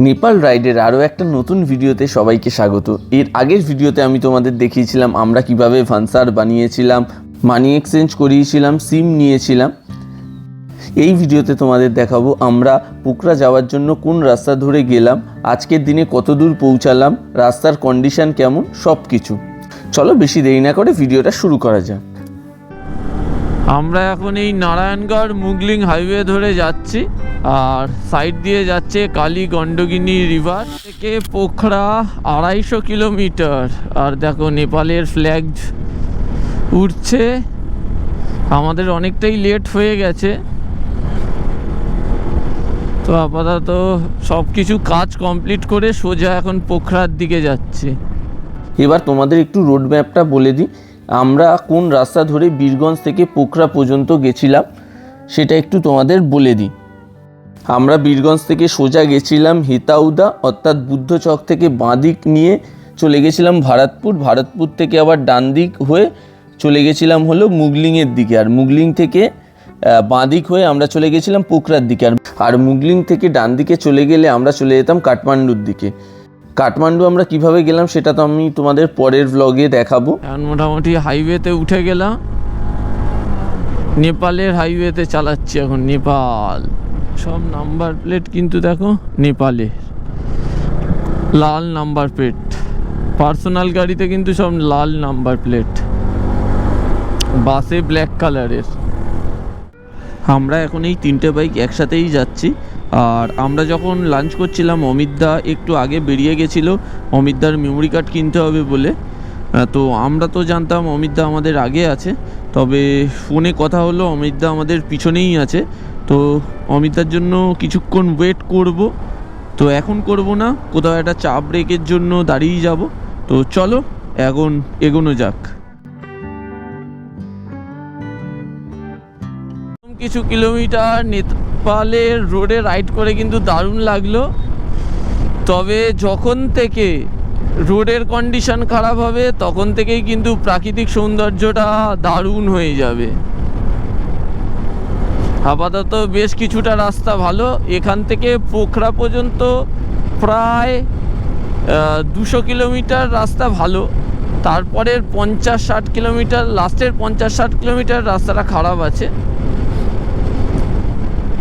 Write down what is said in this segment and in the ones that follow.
নেপাল রাইডের আরও একটা নতুন ভিডিওতে সবাইকে স্বাগত। এর আগের ভিডিওতে আমি তোমাদের দেখিয়েছিলাম আমরা কিভাবে ভানসার বানিয়েছিলাম, মানি এক্সচেঞ্জ করিয়েছিলাম, সিম নিয়েছিলাম। এই ভিডিওতে তোমাদের দেখাবো আমরা পোখরা যাওয়ার জন্য কোন রাস্তা ধরে গেলাম, আজকের দিনে কত দূর পৌঁছালাম, রাস্তার কন্ডিশন কেমন, সব কিছু। চলো বেশি দেরি না করে ভিডিওটা শুরু করা যাক। আমরা এখন এই নারায়ণগড় মুগলিং হাইওয়ে ধরে যাচ্ছি, আর সাইড দিয়ে যাচ্ছে কালী গন্ডগিনী রিভার থেকে পোখরা 250 কিলোমিটার। আর দেখো নেপালের ফ্ল্যাগ উঠছে। আমাদের অনেকটাই লেট হয়ে গেছে, তো আপাতত সব কিছু কাজ কমপ্লিট করে সোজা এখন পোখরার দিকে যাচ্ছি। এবার তোমাদের একটু রোড ম্যাপটা বলে দিই, আমরা কোন রাস্তা ধরে বীরগঞ্জ থেকে পোখরা পর্যন্ত গেছিলাম সেটা একটু তোমাদের বলে দিই। আমরা বীরগঞ্জ থেকে সোজা গেছিলাম হিতাউদা, অর্থাৎ বুদ্ধচক থেকে বাঁদিক নিয়ে চলে গেছিলাম ভারতপুর থেকে আবার ডান দিক হয়ে চলে গেছিলাম হলো মুগলিংয়ের দিকে, আর মুগলিং থেকে বাঁদিক হয়ে আমরা চলে গেছিলাম পোখরার দিকে। আর মুগলিং থেকে ডান দিকে চলে গেলে আমরা চলে যেতাম কাঠমান্ডুর দিকে। কাঠমান্ডু আমরা কিভাবে গেলাম সেটা তো আমি তোমাদের পরের ব্লগে দেখাবো। এখন মোটামুটি হাইওয়েতে উঠে গেলাম, নেপালের হাইওয়েতে চালাচ্ছি এখন। নেপাল সব নাম্বার প্লেট কিন্তু দেখো নেপালের, লাল নাম্বার প্লেট। পার্সোনাল গাড়িতে কিন্তু সব লাল নাম্বার প্লেট, বাসে ব্ল্যাক কালারের। আমরা এখন এই তিনটে বাইক একসাথেই যাচ্ছি। আর আমরা যখন লাঞ্চ করছিলাম অমিতদা একটু আগে বেরিয়ে গেছিলো অমিতদার মেমোরি কার্ড কিনতে হবে বলে। তো আমরা তো জানতাম অমিতদা আমাদের আগে আছে, তবে ফোনে কথা হলো অমিতদা আমাদের পিছনেই আছে। তো অমিতদার জন্য কিছুক্ষণ ওয়েট করব। তো এখন করব না, কোথাও একটা চা ব্রেকের জন্য দাঁড়িয়ে যাব। তো চলো এখন এগোনো যাক। কিছু কিলোমিটার নেপালের রোডে রাইড করে কিন্তু দারুণ লাগলো, তবে যখন থেকে রোডের কন্ডিশন খারাপ হবে তখন থেকেই কিন্তু প্রাকৃতিক সৌন্দর্যটা দারুণ হয়ে যাবে। আপাতত বেশ কিছুটা রাস্তা ভালো, এখান থেকে পোখরা পর্যন্ত প্রায় 200 কিলোমিটার রাস্তা ভালো। তারপরের 50-60 কিলোমিটার, লাস্টের 50-60 কিলোমিটার রাস্তাটা খারাপ আছে।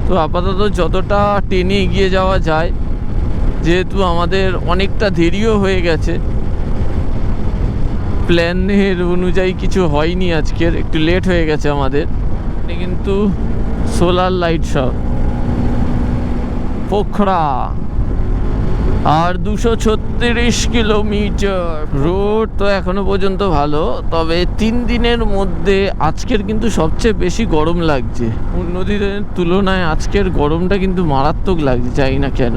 তো আপাতত যতটা টেনে এগিয়ে যাওয়া যায়, যেহেতু আমাদের অনেকটা দেরিও হয়ে গেছে, প্ল্যানের অনুযায়ী কিছু হয়নি, আজকের একটু লেট হয়ে গেছে আমাদের। কিন্তু সোলার লাইট সব পোখরা আর 236 কিলোমিটার রোড তো এখনো পর্যন্ত ভালো। তবে 3 দিনের মধ্যে আজকের কিন্তু সবচেয়ে বেশি গরম লাগছে। অন্য দিনের তুলনায় আজকের গরমটা কিন্তু মারাত্মক লাগছে, জানি না কেন।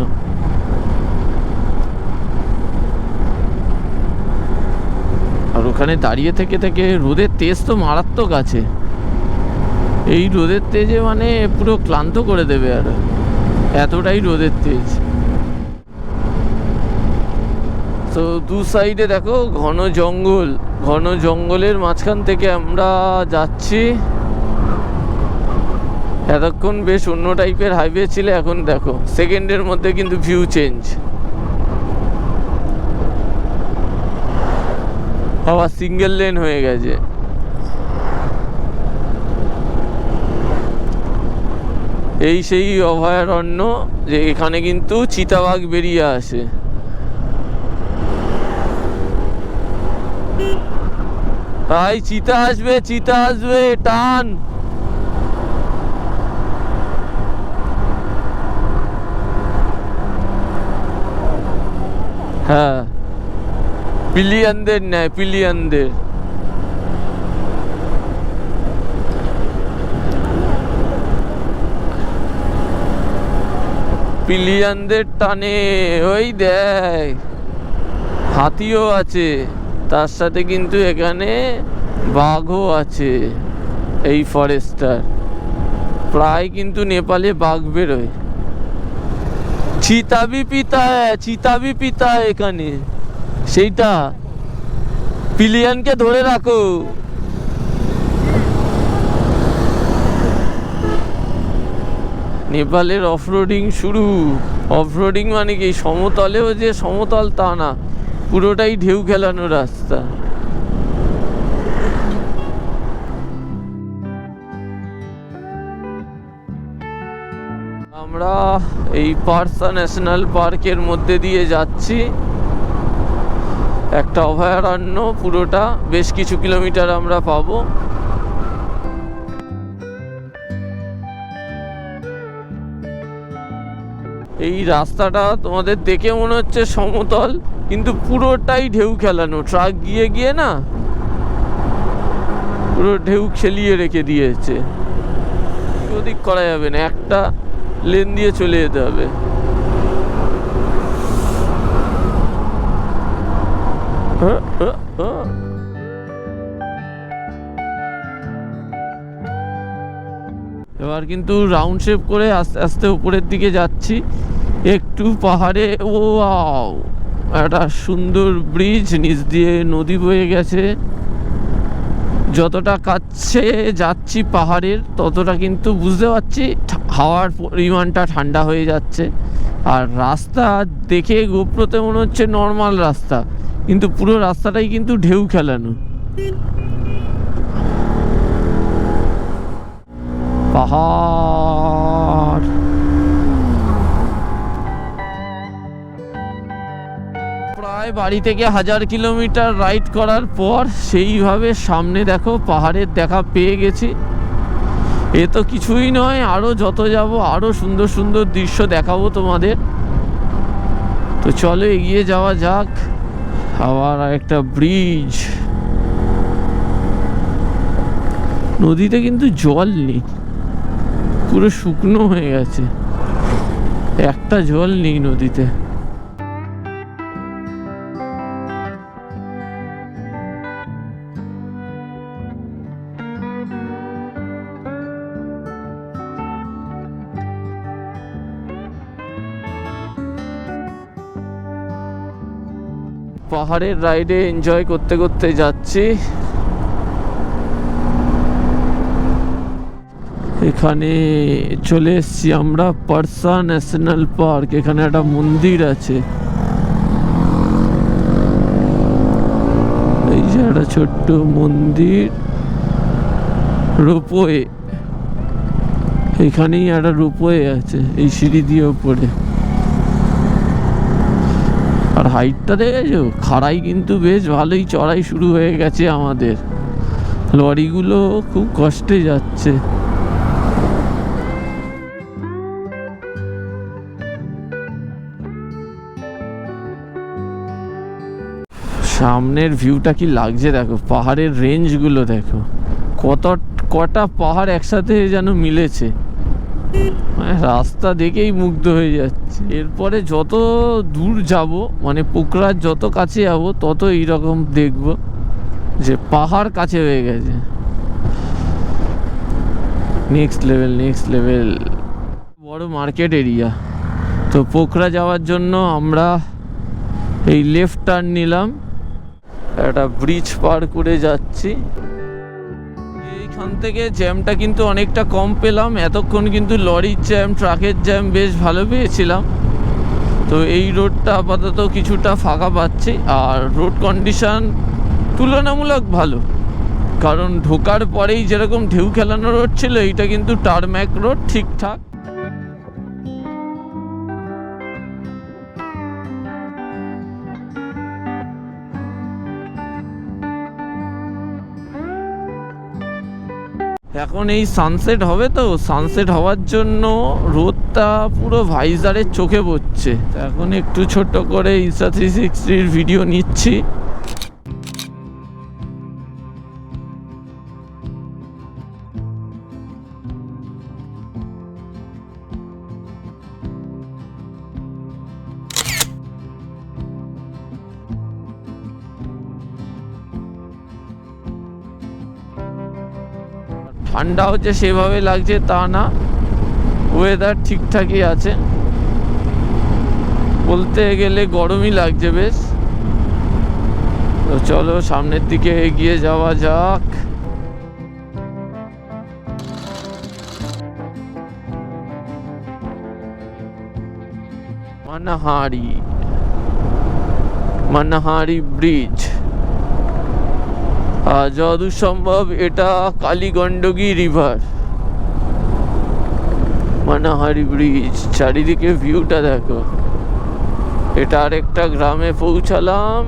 আর ওখানে দাঁড়িয়ে থেকে থেকে রোদের তেজ তো মারাত্মক আছে। এই রোদের তেজে মানে পুরো ক্লান্ত করে দেবে, আর এতটাই রোদের তেজ। তো দু সাইডে দেখো ঘন জঙ্গল, ঘন জঙ্গলের মাঝখান থেকে আমরা যাচ্ছি। এতক্ষণ বেশ অন্য টাইপের হাইওয়ে ছিল, এখন দেখো সেকেন্ডের মধ্যে কিন্তু ভিউ চেঞ্জ। আবার সিঙ্গেল লেন হয়ে গেছে। এই সেই অভয়ারণ্য, যে এখানে কিন্তু চিতাবাঘ বেরিয়ে আসে। ভাই চিতা আসবে, চিতা আসবে, টান। হ্যাঁ, পিলিয়ানদের নেয়, পিলিয়ানদের। পিলিয়ানদের টানে। ওই দেখ হাতিও আছে, তার সাথে কিন্তু এখানে বাঘও আছে। এই ফরেস্টার প্রায় কিন্তু নেপালে বাঘ বেরোয়। চিতাবি পিতা, চিতাবি পিতা এখানে, সেইটা পিলিয়ানকে ধরে রাখো। নেপালের অফরোডিং শুরু, অফরোডিং মানে কি সমতলেও যে সমতল তা না, পুরোটাই ঢেউ খেলানো রাস্তা। আমরা এই পারসা ন্যাশনাল পার্কের মধ্যে দিয়ে যাচ্ছি। একটা অভয়ারণ্য, পুরোটা বেশ কিছু কিলোমিটার আমরা পাবো। এই রাস্তাটা তোমাদের দেখে মনে হচ্ছে সমতল, কিন্তু পুরোটাই ঢেউ খেলানো। ট্রাক গিয়ে গিয়ে না পুরো ঢেউ খেলিয়ে রেখে দিয়েছে, ওদিক করা যাবে না, একটা লেন দিয়ে চলে যেতে হবে। এবার কিন্তু রাউন্ড শেপ করে আস্তে আস্তে উপরের দিকে যাচ্ছি। একটু পাহাড়ে, ও ওয়াও, একটা সুন্দর ব্রিজ, নিচ দিয়ে নদী বয়ে গেছে। যতটা কাছে যাচ্ছি পাহাড়ের, ততটা কিন্তু বুঝতে পারছি হাওয়ার পরিমাণটা ঠান্ডা হয়ে যাচ্ছে। আর রাস্তা দেখে গোপ্রোতে মনে হচ্ছে নর্মাল রাস্তা, কিন্তু পুরো রাস্তাটাই কিন্তু ঢেউ খেলানো। পাহাড়, প্রায় বাড়ি থেকে 1000 কিলোমিটার রাইড করার পর সেইভাবে সামনে দেখো পাহাড়ের দেখা পেয়ে গেছি। এ তো কিছুই নয়, আরো যত যাব আরো সুন্দর সুন্দর দৃশ্য দেখাবো তোমাদের। তো চলো এগিয়ে যাওয়া যাক। আবার একটা ব্রিজ, নদীতে কিন্তু জল নেই, পুরো শুকনো হয়ে গেছে, একটা জল নেই নদীতে। পাহাড়ের রাইডে এনজয় করতে করতে যাচ্ছি। এখানে চলে এসছি আমরা পারসা ন্যাশনাল পার্ক। এখানে একটা মন্দির আছে, এই যে একটা ছোট্ট মন্দির, রোপওয়ে, এখানেই একটা রোপওয়ে আছে এই সিঁড়ি দিয়ে উপরে। আর হাইটটা দেখেছো, খাড়াই কিন্তু বেশ ভালোই চড়াই শুরু হয়ে গেছে আমাদের। লরিগুলো খুব কষ্টে যাচ্ছে। সামনের ভিউটা কি লাগছে দেখো, পাহাড়ের রেঞ্জগুলো দেখো, কটা পাহাড় একসাথে যেন মিলেছে। রাস্তা দেখেই মুগ্ধ হয়ে যাচ্ছে। এরপরে যত দূর যাব, মানে পোখরার যত কাছে যাব, তত এইরকম দেখব যে পাহাড় কাছে হয়ে গেছে। Next level, next level. বড় মার্কেট এরিয়া। তো পোখরা যাওয়ার জন্য আমরা এই লেফট টার্ন নিলাম, একটা ব্রিজ পার করে যাচ্ছি। এইখান থেকে জ্যামটা কিন্তু অনেকটা কম পেলাম। এতক্ষণ কিন্তু লরির জ্যাম, ট্রাকের জ্যাম বেশ ভালো পেয়েছিলাম। তো এই রোডটা আপাতত কিছুটা ফাঁকা পাচ্ছি। আর রোড কন্ডিশন তুলনামূলক ভালো, কারণ ঢোকার পরেই যেরকম ঢেউ খেলানো রোড ছিল, এইটা কিন্তু টারম্যাক রোড, ঠিকঠাক। এখন এই সানসেট হবে, তো সানসেট হওয়ার জন্য রোদটা পুরো ভাইজারের চোখে পড়ছে। এখন একটু ছোট করে Insta360 ভিডিও নিচ্ছি। ঠান্ডা হচ্ছে সেভাবে লাগছে তা না, ওয়েদার ঠিকঠাকই আছে, বলতে গেলে গরমই লাগছে বেশ। তো চলো সামনের দিকে এগিয়ে যাওয়া যাক। মানাহারি ব্রিজ। আর যতদূর সম্ভব এটা কালীগণ্ডকী রিভার। মানাহারি ব্রিজ, চারিদিকে ভিউটা দেখো। এটা আরেকটা গ্রামে পৌঁছালাম।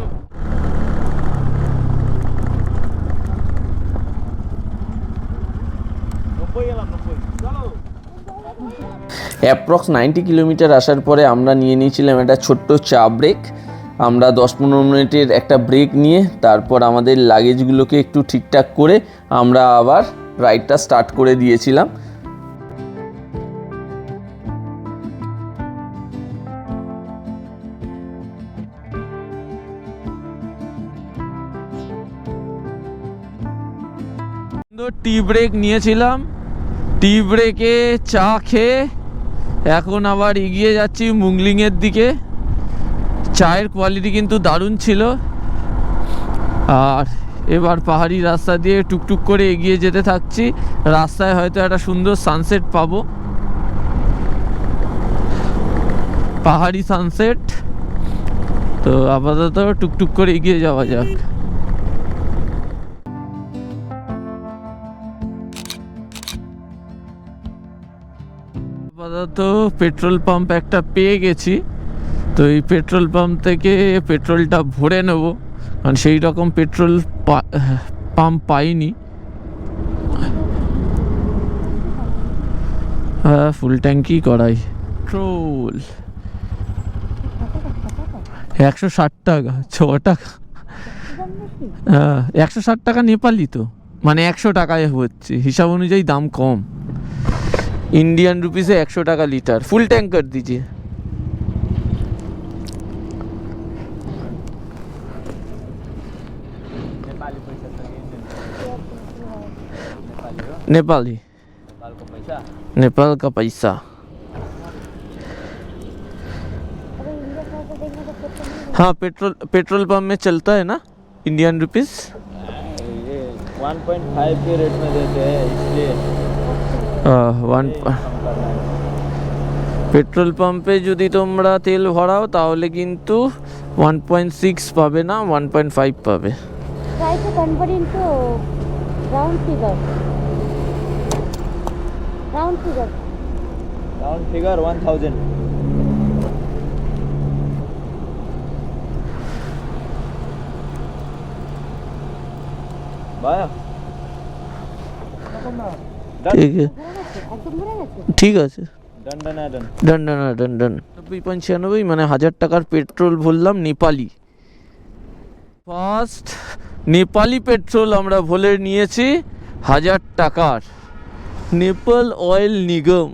অ্যাপ্রক্স 90 কিলোমিটার আসার পরে আমরা নিয়ে নিয়েছিলাম একটা ছোট্ট চা ব্রেক। আমরা 10-15 মিনিটের একটা ব্রেক নিয়ে তারপর আমাদের লাগেজগুলোকে একটু ঠিকঠাক করে আমরা আবার রাইডটা স্টার্ট করে দিয়েছিলাম। টি ব্রেক নিয়েছিলাম, টি ব্রেকে চা খেয়ে এখন আবার এগিয়ে যাচ্ছি মুংলিংয়ের দিকে। চায়ের কোয়ালিটি কিন্তু দারুণ ছিল। আর এবার পাহাড়ি রাস্তা দিয়ে টুকটুক করে এগিয়ে যেতে থাকছি। রাস্তায় হয়তো একটা সুন্দর সানসেট পাবো, পাহাড়ি সানসেট। তো আপাতত টুকটুক করে এগিয়ে যাওয়া যাক। আপাতত পেট্রোল পাম্প একটা পেয়ে গেছি। তো এই পেট্রোল পাম্প থেকে পেট্রোলটা ভরে নেব, কারণ সেই রকম পেট্রোল পাম্প পাইনি। হ্যাঁ, ফুল ট্যাঙ্কি করাই। পেট্রোল 160 টাকা, 6 টাকা। হ্যাঁ, 160 টাকা নেপালি, তো মানে 100 টাকায় হচ্ছে, হিসাব অনুযায়ী দাম কম। इंडियन रुपीज़ है 100 টাকা लीटर। फुल टैंक कर दीजिए। नेपाली, नेपाल का पैसा। हाँ, पेट्रोल पंप में चलता है ना इंडियन रुपीज़। 1.5 के रेट में देते हैं, इसलिए পেট্রোল পাম্পে যদি তোমরা তেল ভরাও তাহলে কিন্তু 1.6 পাবে না, 1.5 পাবে। Try to convert into round figure. Round figure. Round figure 1000। बाया ঠিক আছে, একদম ভরে গেছে। ঠিক আছে। डन डन है done. Done done done done. 90.96 মানে 1000 টাকার পেট্রোল ভরলাম নেপালি। ফার্স্ট নেপালি পেট্রোল আমরা ভরে নিয়েছি 1000 টাকার, নেপাল অয়েল নিগম।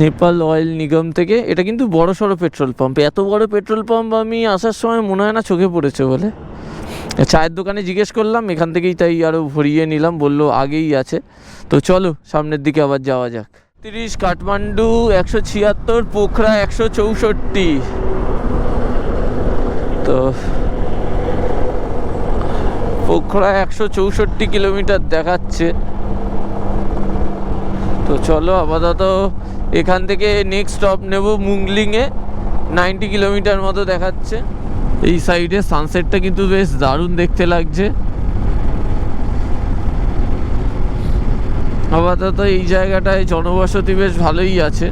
নেপাল অয়েল নিগম থেকে। এটা কিন্তু বড় সড়ো পেট্রোল পাম্প। এত বড় পেট্রোল পাম্প আমি আসার সময় মনে হয় না চোখে পড়েছে বলে। চায়ের দোকানে জিজ্ঞেস করলাম, এখান থেকেই তাই আরও ভরিয়ে নিলাম, বললো আগেই আছে। তো চলো সামনের দিকে আবার যাওয়া যাক। 30 কাঠমান্ডু 176, পোখরা 164। তো পোখরা 164 কিলোমিটার দেখাচ্ছে। তো চলো আপাতত এখান থেকে নেক্সট স্টপ নেব মুংলিংয়ে। 90 কিলোমিটার মতো দেখাচ্ছে। এই সাইডে সানসেটটা কিন্তু বেশ দারুণ দেখতে লাগছে। আপাতত এই জায়গাটায় জনবসতি বেশ ভালোই আছে।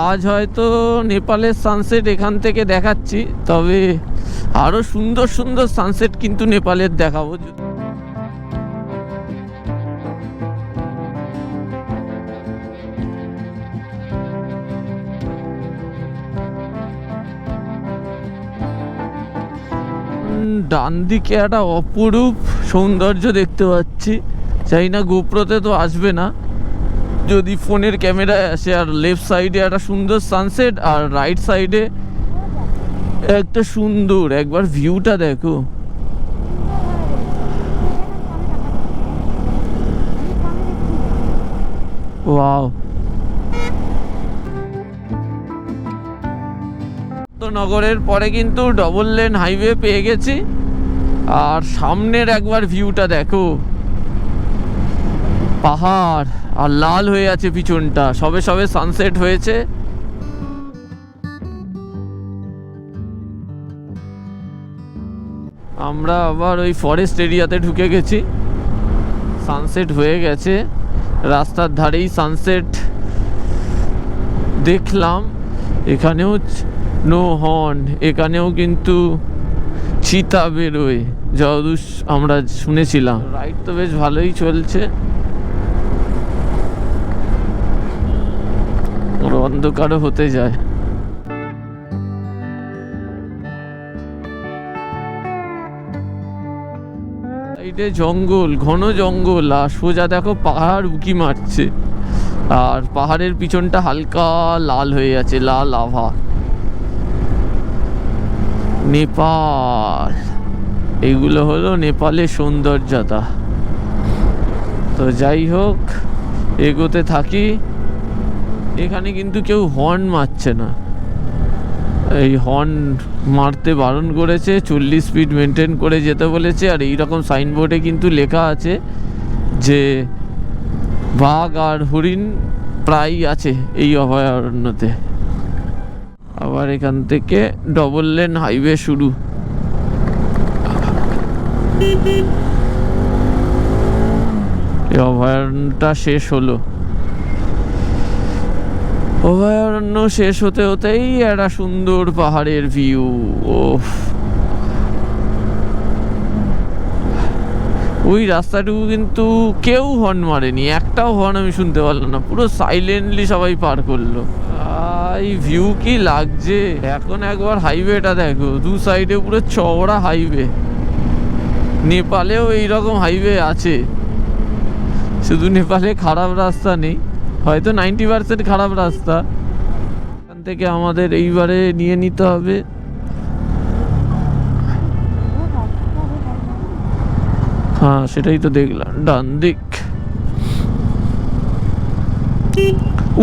আজ হয়তো নেপালের সানসেট এখান থেকে দেখাচ্ছি, তবে আরো সুন্দর সুন্দর সানসেট কিন্তু নেপালের দেখাবো। ডান দিকে একটা অপরূপ সৌন্দর্য দেখতে পাচ্ছি। চাই না গোপ্রোতে তো আসবে না, যদি ফোনের ক্যামেরায় আসে। আর লেফট সাইডে একটা সুন্দর সানসেট, আর রাইট সাইডে একটা সুন্দর, একবার ভিউটা দেখো। ওয়াও। কৃষ্ণনগরের পরে কিন্তু ডবল লেন হাইওয়ে পেয়ে গেছি। আর সামনের একবার ভিউটা দেখো, পাহাড় আর লাল হয়ে আছে পিছনটা, সবে সবে সানসেট হয়েছে। আমরা আবার ওই ফরেস্ট এরিয়াতে ঢুকে গেছি, সানসেট হয়ে গেছে, রাস্তার ধারেই সানসেট দেখলাম। এখানেও নো হর্ন, এখানেও কিন্তু চিতা বেরোয় যতদূর আমরা শুনেছিলাম। রাইড তো বেশ ভালোই চলছে, ওর অন্ধকারও হতে যায়। সাইডে জঙ্গল, ঘন জঙ্গল, আর সোজা দেখো পাহাড় উকি মারছে, আর পাহাড়ের পিছনটা হালকা লাল হয়ে আছে, লাল আভা। নেপাল, এইগুলো হলো নেপালের সৌন্দর্যতা। তো যাই হোক, এগোতে থাকি। এখানে কিন্তু কেউ হর্ন মারছে না, এই হর্ন মারতে বারণ করেছে, 40 স্পিড মেনটেন করে যেতে বলেছে। আর এইরকম সাইনবোর্ডে কিন্তু লেখা আছে যে বাঘ আর হরিণ প্রায় আছে এই অভয়ারণ্যতে। আবার এখান থেকে ডবল লেন হাইওয়ে শুরু। এই অভয়ারণ্যটা শেষ হলো। অভয়ারণ্য শেষ হতে হতেই একটা সুন্দর পাহাড়ের ভিউ। ওফ, ওই রাস্তাটুকু কিন্তু কেউ হর্ন মারেনি, একটাও হর্ন আমি শুনতে পারলাম না, পুরো সাইলেন্টলি সবাই পার করলো। এই ভিউ কি লাগছে! এখন একবার হাইওয়েটা দেখো, দু সাইডে পুরো চওড়া হাইওয়ে। নেপালেও এইরকম হাইওয়ে আছে, শুধু নেপালে খারাপ রাস্তা নেই, হয়তো 90% খারাপ রাস্তা। এখান থেকে আমাদের এইবারে নিয়ে নিতে হবে হ্যাঁ, সেটাই তো দেখলাম, ডান দিক।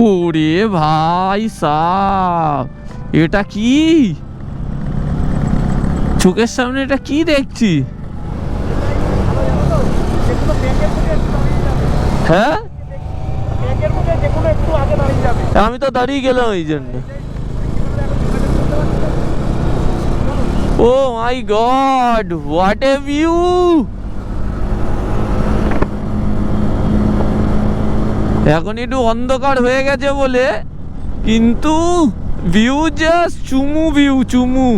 ওরে ভাই সাব, এটা কি চোখের সামনে, এটা কি দেখছি? হ্যাঁ, আমি তো দাঁড়িয়ে গেলাম এই জন্য। ও মাই গড, হোয়াট এ ভিউ! এখন একটু অন্ধকার হয়ে গেছে বলে, কিন্তু ভিউ জাস্ট চুমু ভিউ, চুমু।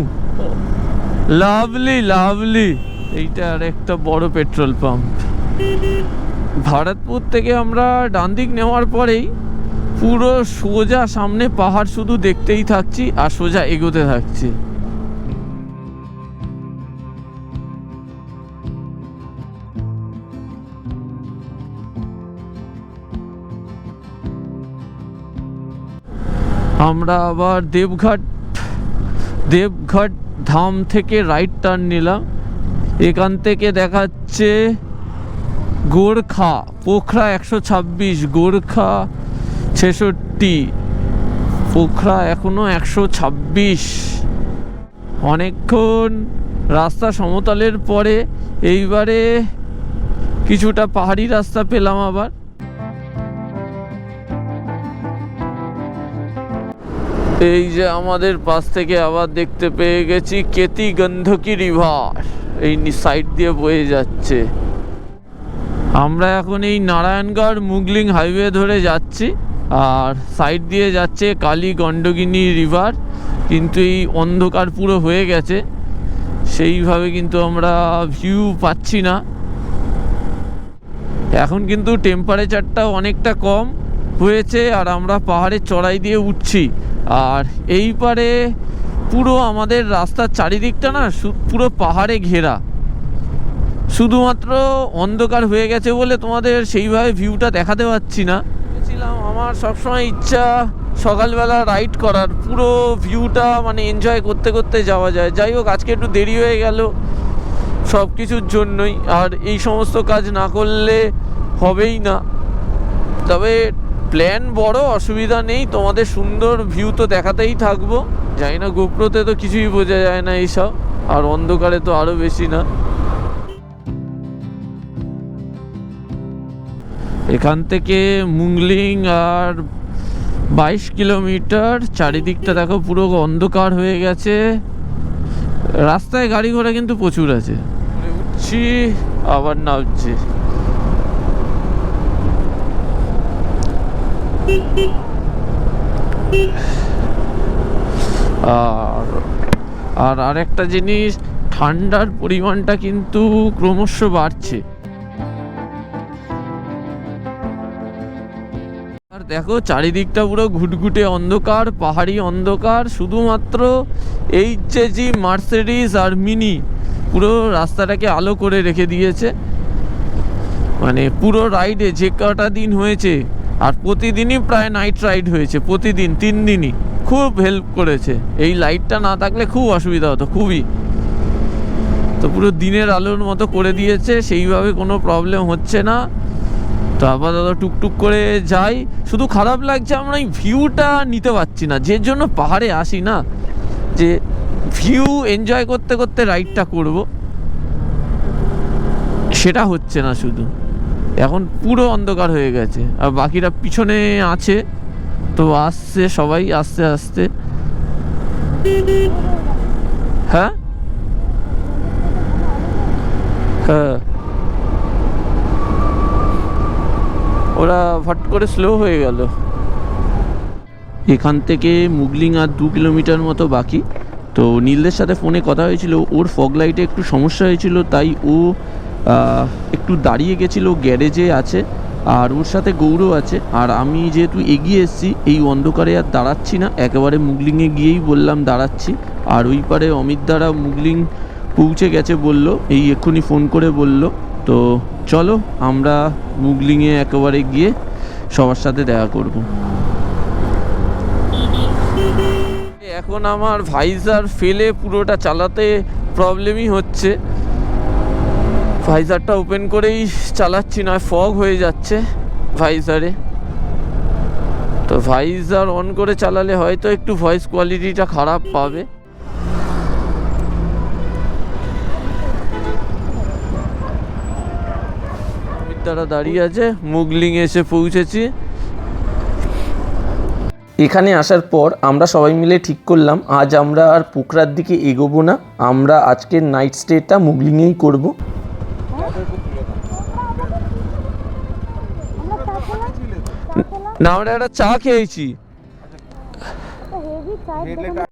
Lovely lovely. এইটা আর একটা বড় পেট্রোল পাম্প। ভারতপুর থেকে আমরা ডান দিক নেওয়ার পরেই পুরো সোজা সামনে পাহাড় শুধু দেখতেই থাকছি আর সোজা এগোতে থাকছি। আমরা আবার দেবঘাট ধাম থেকে রাইট টার্ন নিলাম। এখান থেকে দেখাচ্ছে গোরখা, পোখরা 126, গোরখা 66, পোখরা এখনো 126। অনেকক্ষণ রাস্তা সমতলের পরে এইবারে কিছুটা পাহাড়ি রাস্তা পেলাম আবার। এই যে আমাদের পাশ থেকে আবার দেখতে পেয়ে গেছি কেতি গন্ধকি রিভার, এই সাইড দিয়ে বয়ে যাচ্ছে। আমরা এখন এই নারায়ণগড় মুগলিং হাইওয়ে ধরে যাচ্ছি, আর সাইড দিয়ে যাচ্ছে কালী গণ্ডকিনী রিভার। কিন্তু এই অন্ধকার পুরো হয়ে গেছে, সেইভাবে কিন্তু আমরা ভিউ পাচ্ছি না। এখন কিন্তু টেম্পারেচারটাও অনেকটা কম হয়েছে, আর আমরা পাহাড়ের চড়াই দিয়ে উঠছি। আর এই পারে পুরো আমাদের রাস্তার চারিদিকটা না পুরো পাহাড়ে ঘেরা, শুধুমাত্র অন্ধকার হয়ে গেছে বলে তোমাদের সেইভাবে ভিউটা দেখাতে পারছি না। আমার সবসময় ইচ্ছা সকালবেলা রাইড করার, পুরো ভিউটা মানে এনজয় করতে করতে যাওয়া যায়। যাই হোক, আজকে একটু দেরি হয়ে গেল সব কিছুর জন্যই, আর এই সমস্ত কাজ না করলে হবেই না। তবে প্ল্যান বড়, অসুবিধা নেই, তোমাদের সুন্দর ভিউ তো দেখাতেই থাকবো। জানি না, গোপ্রোতে তো কিছুই বোঝা যায় না এইসব, আর অন্ধকারে তো আরো বেশি না। এখান থেকে মুংলিং আর 22 কিলোমিটার। চারিদিকটা দেখো পুরো অন্ধকার হয়ে গেছে, রাস্তায় গাড়ি ঘোড়া কিন্তু প্রচুর আছে। উঠছি আবার নামছি। আর আরেকটা জিনিস, ঠান্ডার পরিমাণটা কিন্তু ক্রমশ বাড়ছে। আর দেখো চারিদিকটা পুরো ঘুটঘুটে অন্ধকার, পাহাড়ি অন্ধকার। শুধুমাত্র এইচজি, মার্সিডিজ আর মিনি পুরো রাস্তাটাকে আলো করে রেখে দিয়েছে। মানে পুরো রাইডে যে কটা দিন হয়েছে, আর প্রতিদিনই প্রায় নাইট রাইড হয়েছে, প্রতিদিন 3 দিনই, খুব হেল্প করেছে। এই লাইটটা না থাকলে খুব অসুবিধা হতো, খুবই। তো পুরো দিনের আলোর মতো করে দিয়েছে, সেইভাবে কোনো প্রবলেম হচ্ছে না। তো আপাতত টুকটুক করে যাই। শুধু খারাপ লাগছে আমরা এই ভিউটা নিতে পারছি না, যে জন্য পাহাড়ে আসি না, যে ভিউ এনজয় করতে করতে রাইডটা করব, সেটা হচ্ছে না। শুধু এখন পুরো অন্ধকার হয়ে গেছে, আর বাকিরা পিছনে আছে, তো আসছে সবাই আস্তে আস্তে। হ্যাঁ হ্যাঁ, ওরা ফট করে স্লো হয়ে গেল। এখান থেকে মুগলিং আর 2 কিলোমিটার মতো বাকি। তো নীলদের সাথে ফোনে কথা হয়েছিল, ওর ফগ লাইটে একটু সমস্যা হয়েছিল, তাই ও একটু দাঁড়িয়ে গেছিলো, গ্যারেজে আছে। আর ওর সাথে গৌরও আছে। আর আমি যেহেতু এগিয়ে এসেছি, এই অন্ধকারে আর দাঁড়াচ্ছি না, একেবারে মুগলিংয়ে গিয়েই বললাম দাঁড়াচ্ছি। আর ওই পারে অমিত দ্বারা মুগলিং পৌঁছে গেছে বলল, এই এক্ষুনি ফোন করে বলল। তো চলো আমরা মুগলিংয়ে একেবারে গিয়ে সবার সাথে দেখা করব। এখন আমার ভাইজার ফেলে পুরোটা চালাতে প্রবলেমই হচ্ছে। ভাইজারটা ওপেন করেই চালাচ্ছি, না ফগ হয়ে যাচ্ছে ভাইজারে। তো ভাইজার অন করে চালালে হয়তো একটু ভয়েস কোয়ালিটিটা খারাপ পাবে। তারা দাঁড়িয়ে আছে, মুগলিং এসে পৌঁছেছি। এখানে আসার পর আমরা সবাই মিলে ঠিক করলাম আজ আমরা আর পোখরার দিকে এগোবো না, আমরা আজকের নাইট স্টেটা মুগলিংয়েই করব। না, আমরা একটা চা খেয়েছি। Heavy charge